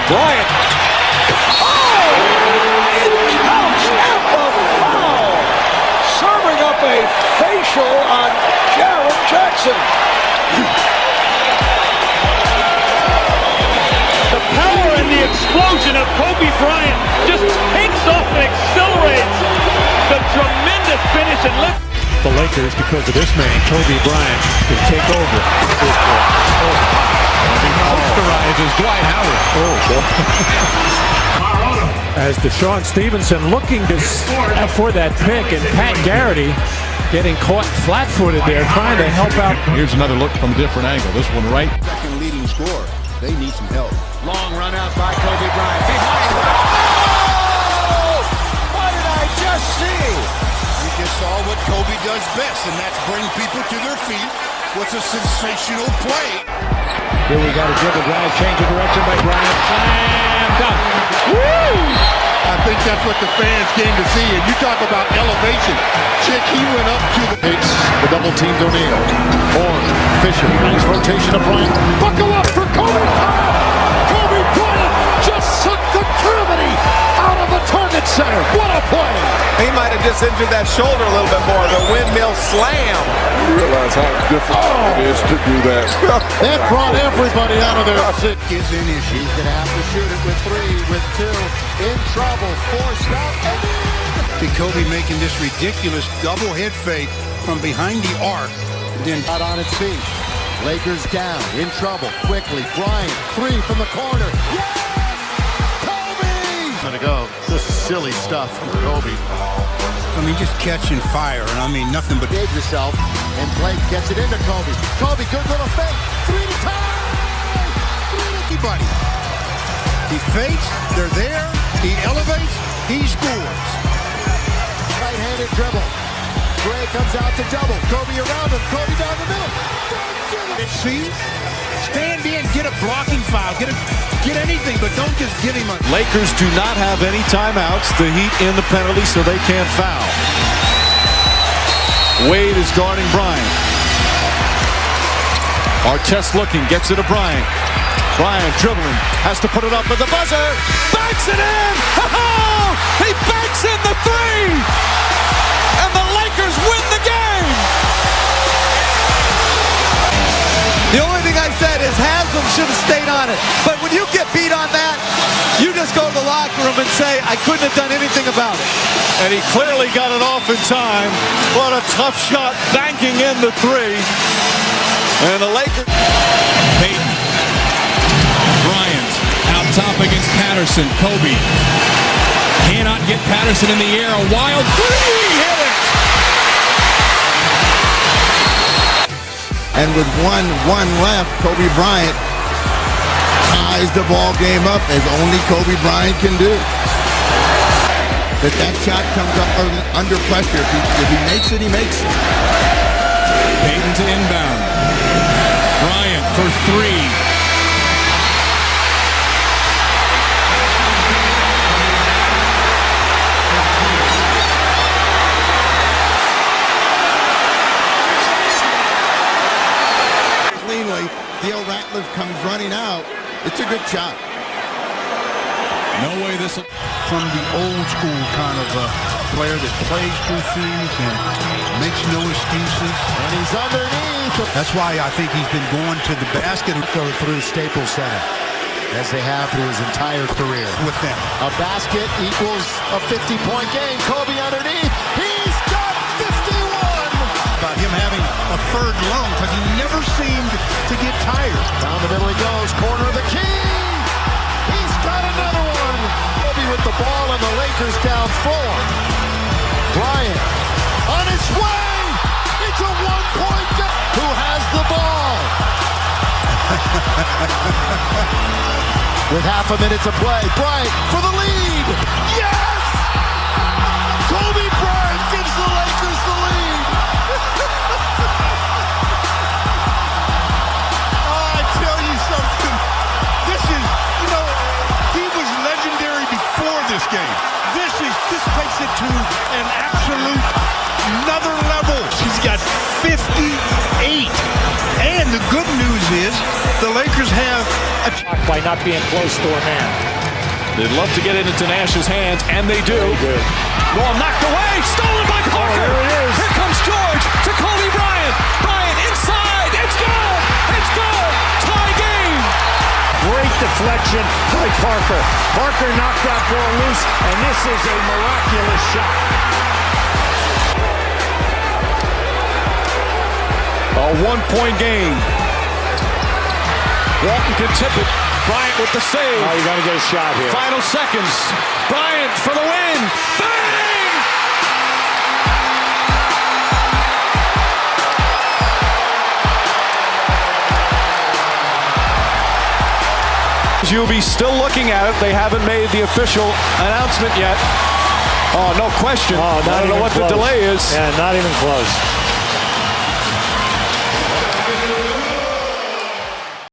Bryant. Oh! It counts at the foul! Serving up a facial on Jared Jackson. The power and the explosion of Kobe Bryant just takes off and accelerates the tremendous finish and lift. The Lakers, because of this man, Kobe Bryant, can take over. Posterizes Dwight Howard. As Deshaun Stevenson looking for that pick, and Pat Garrity getting caught flat-footed there, trying to help out. Here's another look from a different angle. This one right. Second leading scorer. They need some help. Long run out by Kobe Bryant. Behind. Oh! What did I just see? You just saw what Kobe does best, and that's bring people to their feet. What's a sensational play? Here we got a dribble drive, change of direction by Bryant. Slam dunk. Woo! I think that's what the fans came to see. And you talk about elevation. Chick, he went up to the Hates the double teamed O'Neal. Horn, Fisher, nice rotation of Bryant. buckle up for Kobe Bryant. Kobe Bryant just sucked the gravity out of the target center. What a play! He might have just injured that shoulder a little bit more. The windmill slam. You realize how difficult it is to do that. That brought everybody out of their seat. Is an issue. He's going to have to shoot it with 3, with 2. In trouble. Forced out. And Kobe making this ridiculous double head fake from behind the arc. Then out on its feet. Lakers down. In trouble. Quickly. Bryant. 3 from the corner. Yes! Kobe! Gonna go. This is silly stuff from Kobe. I mean, just catching fire, and I mean nothing but save yourself. And Blake gets it into Kobe. Kobe, good little fake. 3 to tie. 3 to anybody. He fakes. They're there. He elevates. He scores. Right-handed dribble. Gray comes out to double. Kobe around him. Kobe down the middle. See? Stand in, get a blocking foul, get anything, but don't just give him a... Lakers do not have any timeouts. The Heat in the penalty, so they can't foul. Wade is guarding Bryant. Artest looking, gets it to Bryant. Bryant dribbling, has to put it up with the buzzer. Banks it in! Oh! He banks in the 3! And the Lakers win the game! The only thing I said is Haslam should have stayed on it. But when you get beat on that, you just go to the locker room and say, I couldn't have done anything about it. And he clearly got it off in time. What a tough shot, banking in the 3. And the Lakers... Payton. Bryant out top against Patterson. Kobe cannot get Patterson in the air. A wild 3. Hit it! And with 1 left, Kobe Bryant ties the ball game up as only Kobe Bryant can do. But that shot comes up under pressure. If he makes it, he makes it. Payton to inbound. Bryant for 3. Theo Ratliff comes running out. It's a good shot. No way this From the old school kind of player that plays through things and makes no excuses. And he's underneath. That's why I think he's been going to the basket. Go through Staples Center, as they have through his entire career. With them. A basket equals a 50-point game. Kobe underneath. He's got 51. About him having a third lung because he never seemed to get tired. Down the middle he goes. Corner of the key. He's got another one. Kobe with the ball and the Lakers down 4. Bryant on his way. It's a 1-point game. Who has the ball? With half a minute to play. Bryant for the lead. Yes! Kobe Bryant gives the Lakers the lead. I tell you something. This is, he was legendary before this game. This takes it to an absolute another level. She's got 58. And the good news is the Lakers have a by not being close to a man. They'd love to get it into Nash's hands, and they do. Ball knocked away, stolen by Parker. There it is. Here comes George to Kobe Bryant. Bryant inside. It's good. It's good. Tie game. Great deflection by Parker. Parker knocked that ball loose, and this is a miraculous shot. A one-point game. Walton can tip it. Bryant with the save. Oh, you got to get a shot here. Final seconds. Bryant for the win. Bang! You'll be still looking at it. They haven't made the official announcement yet. Oh, no question. Oh, I don't know what the delay is. Yeah, not even close.